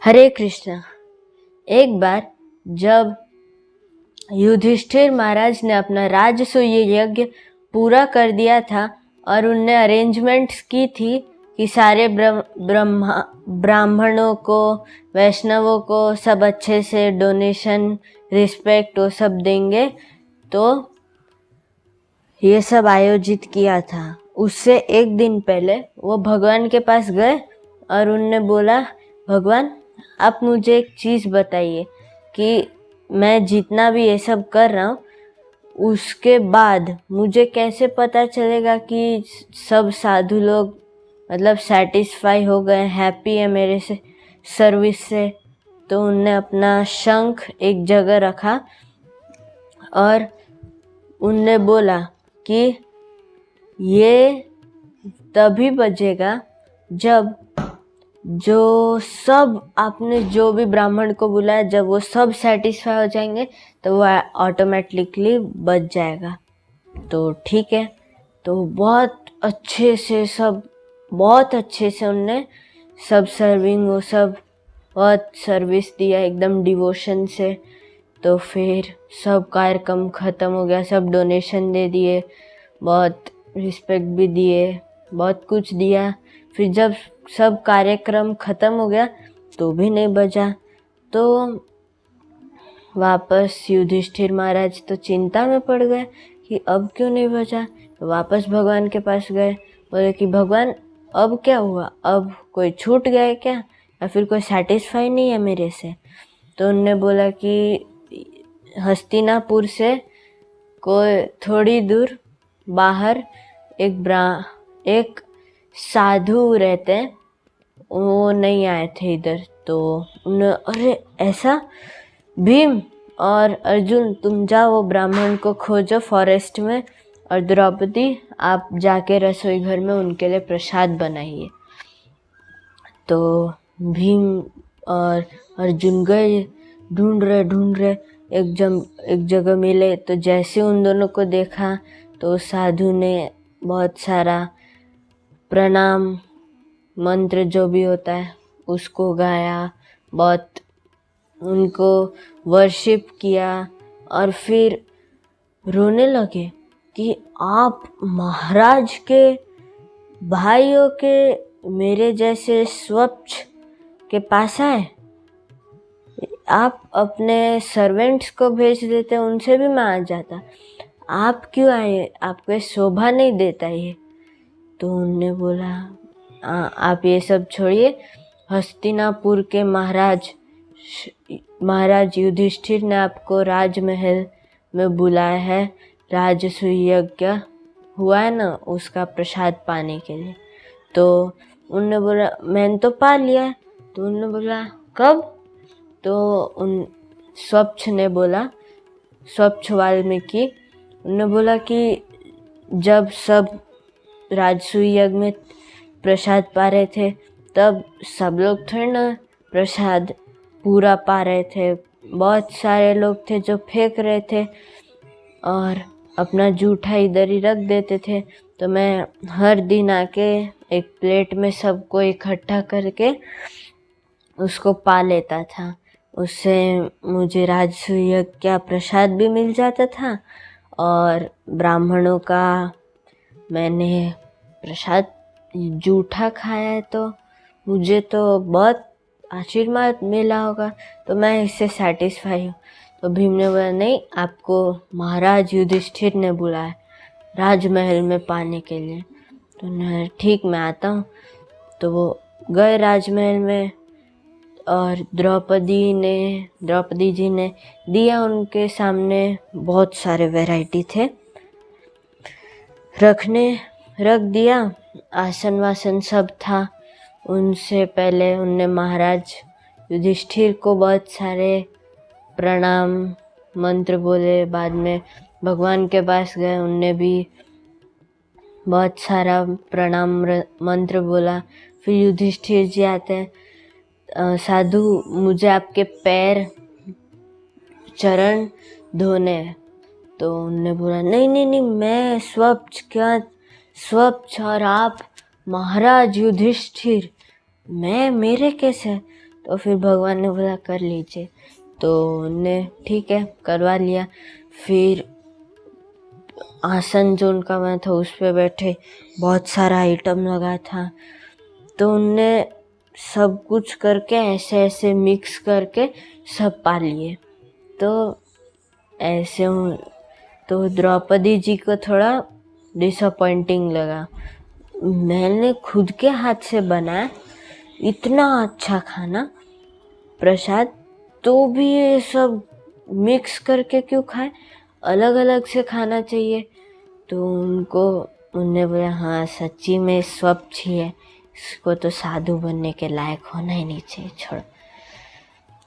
हरे कृष्णा। एक बार जब युधिष्ठिर महाराज ने अपना राजसूय यज्ञ पूरा कर दिया था और उनने अरेंजमेंट्स की थी कि सारे ब्राह्मणों को, वैष्णवों को सब अच्छे से डोनेशन, रिस्पेक्ट वो सब देंगे, तो ये सब आयोजित किया था। उससे एक दिन पहले वो भगवान के पास गए और उनने बोला, भगवान आप मुझे एक चीज़ बताइए कि मैं जितना भी ये सब कर रहा हूँ उसके बाद मुझे कैसे पता चलेगा कि सब साधु लोग मतलब सेटिस्फाई हो गए, हैप्पी है मेरे से सर्विस से। तो उनने अपना शंख एक जगह रखा और उनने बोला कि ये तभी बजेगा जब जो सब आपने जो भी ब्राह्मण को बुलाया, जब वो सब सेटिस्फाई हो जाएंगे तो वो ऑटोमेटिकली बच जाएगा। तो ठीक है, तो बहुत अच्छे से उनने सब सर्विंग वो सब बहुत सर्विस दिया एकदम डिवोशन से। तो फिर सब कार्यक्रम ख़त्म हो गया, सब डोनेशन दे दिए, बहुत रिस्पेक्ट भी दिए, बहुत कुछ दिया। फिर जब सब कार्यक्रम ख़त्म हो गया तो भी नहीं बजा, तो वापस युधिष्ठिर महाराज तो चिंता में पड़ गए कि अब क्यों नहीं बजा। तो वापस भगवान के पास गए, बोले कि भगवान अब क्या हुआ, अब कोई छूट गया है क्या, या फिर कोई सेटिस्फाई नहीं है मेरे से। तो उनने बोला कि हस्तिनापुर से कोई थोड़ी दूर बाहर एक साधु रहते हैं, वो नहीं आए थे इधर। तो उन्हें, अरे ऐसा, भीम और अर्जुन तुम जाओ वो ब्राह्मण को खोजो फॉरेस्ट में, और द्रौपदी आप जाके रसोई घर में उनके लिए प्रसाद बनाइए। तो भीम और अर्जुन गए, ढूंढ रहे एक जगह मिले। तो जैसे उन दोनों को देखा तो साधु ने बहुत सारा प्रणाम मंत्र जो भी होता है उसको गाया, बहुत उनको वर्शिप किया, और फिर रोने लगे कि आप महाराज के भाइयों के मेरे जैसे स्वच्छ के पास आए, आप अपने सर्वेंट्स को भेज देते, उनसे भी मैं आ जाता, आप क्यों आए, आपको शोभा नहीं देता ये। तो उन्होंने बोला, आप ये सब छोड़िए, हस्तिनापुर के महाराज युधिष्ठिर ने आपको राजमहल में बुलाया है, राजसूय यज्ञ हुआ है ना उसका प्रसाद पाने के लिए। तो उन्होंने बोला मैंने तो पा लिया है। तो उन्होंने बोला कब। तो उन स्वच्छ वाल्मीकि उन्होंने बोला कि जब सब राजसूय यज्ञ में प्रसाद पा रहे थे तब सब लोग थोड़े ना प्रसाद पूरा पा रहे थे, बहुत सारे लोग थे जो फेंक रहे थे और अपना जूठा इधर ही रख देते थे। तो मैं हर दिन आके एक प्लेट में सबको इकट्ठा करके उसको पा लेता था, उससे मुझे राजसूय यज्ञ का प्रसाद भी मिल जाता था और ब्राह्मणों का मैंने प्रसाद जूठा खाया है तो मुझे तो बहुत आशीर्वाद मिला होगा, तो मैं इससे सेटिस्फाई हूँ। तो भीम ने बोला नहीं, आपको महाराज युधिष्ठिर ने बुलाया राजमहल में पाने के लिए। तो ठीक मैं आता हूँ। तो वो गए राजमहल में और द्रौपदी जी ने दिया उनके सामने, बहुत सारे वैरायटी थे, रख दिया, आसन वासन सब था। उनसे पहले उनने महाराज युधिष्ठिर को बहुत सारे प्रणाम मंत्र बोले, बाद में भगवान के पास गए, उनने भी बहुत सारा प्रणाम मंत्र बोला। फिर युधिष्ठिर जी आते हैं, साधु मुझे आपके पैर चरण धोने हैं। तो उन्होंने बोला नहीं, मैं स्वच्छ और आप महाराज युधिष्ठिर, मेरे कैसे। तो फिर भगवान ने बोला कर लीजिए, तो उनने ठीक है करवा लिया। फिर आसन जो उनका बना था उस पे बैठे, बहुत सारा आइटम लगा था, तो उनने सब कुछ करके ऐसे ऐसे मिक्स करके सब पा लिए। तो ऐसे तो द्रौपदी जी को थोड़ा डिसअपॉइंटिंग लगा। मैंने खुद के हाथ से बनाया इतना अच्छा खाना प्रसाद, तो भी ये सब मिक्स करके क्यों खाए, अलग अलग से खाना चाहिए। तो उनने बोला हाँ सच्ची में स्वच्छ ही है, इसको तो साधु बनने के लायक होना ही नहीं चाहिए, छोड़।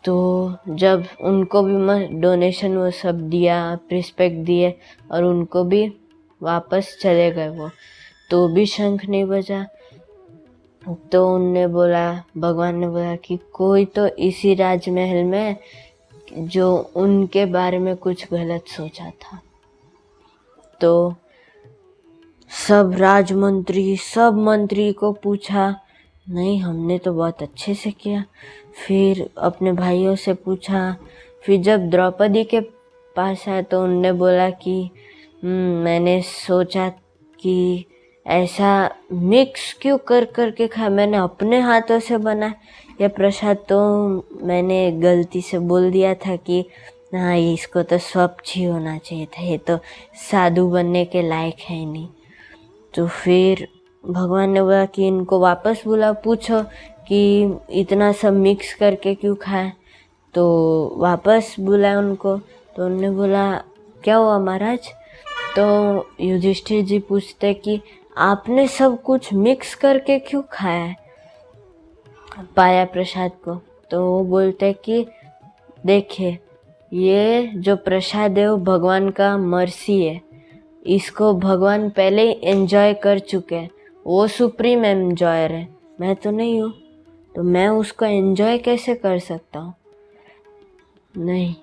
तो जब उनको भी डोनेशन वो सब दिया, रिस्पेक्ट दिए, और उनको भी वापस चले गए वो, तो भी शंख नहीं बजा। तो उनने बोला, भगवान ने बोला कि कोई तो इसी राजमहल में जो उनके बारे में कुछ गलत सोचा था। तो सब राजमंत्री, सब मंत्री को पूछा, नहीं हमने तो बहुत अच्छे से किया। फिर अपने भाइयों से पूछा। फिर जब द्रौपदी के पास आया तो उनने बोला कि मैंने सोचा कि ऐसा मिक्स क्यों कर करके खाया, मैंने अपने हाथों से बनाया यह प्रसाद, तो मैंने गलती से बोल दिया था कि हाँ इसको तो स्वच्छ ही होना चाहिए था, ये तो साधु बनने के लायक है ही नहीं। तो फिर भगवान ने बोला कि इनको वापस बुला, पूछो कि इतना सब मिक्स करके क्यों खाए। तो वापस बुलाया उनको, तो उन्होंने बोला क्या हुआ महाराज। तो युधिष्ठिर जी पूछते कि आपने सब कुछ मिक्स करके क्यों खाया है, पाया प्रसाद को। तो वो बोलते कि देखिए ये जो प्रसाद है वो भगवान का मर्सी है, इसको भगवान पहले ही एंजॉय कर चुके हैं, वो सुप्रीम एंजॉयर है, मैं तो नहीं हूँ, तो मैं उसको एंजॉय कैसे कर सकता हूँ। नहीं,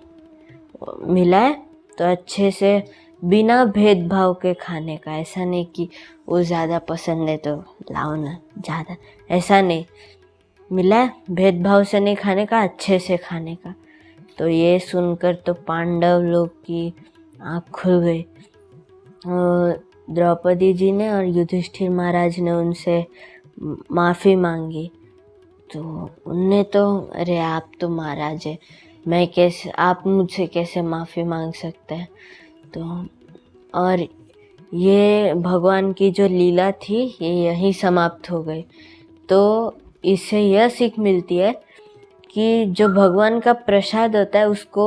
मिला है तो अच्छे से बिना भेदभाव के खाने का, ऐसा नहीं कि वो ज़्यादा पसंद है तो लाओ ना ज़्यादा, ऐसा नहीं, मिला है भेदभाव से नहीं खाने का, अच्छे से खाने का। तो ये सुनकर तो पांडव लोग की आँख खुल गई। द्रौपदी जी ने और युधिष्ठिर महाराज ने उनसे माफ़ी मांगी। तो उनने तो अरे आप तो महाराज है, मैं कैसे, आप मुझसे कैसे माफ़ी मांग सकते हैं। तो और ये भगवान की जो लीला थी ये यहीं समाप्त हो गई। तो इससे यह सीख मिलती है कि जो भगवान का प्रसाद होता है उसको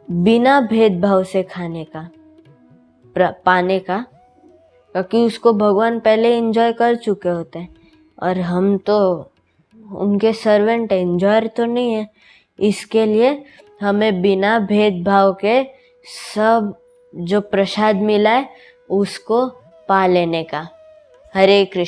बिना भेदभाव से खाने का, पाने का, क्योंकि उसको भगवान पहले एंजॉय कर चुके होते हैं और हम तो उनके सर्वेंट है, एंजॉयर तो नहीं है। इसके लिए हमें बिना भेदभाव के सब जो प्रसाद मिला है उसको पा लेने का। हरे कृष्ण।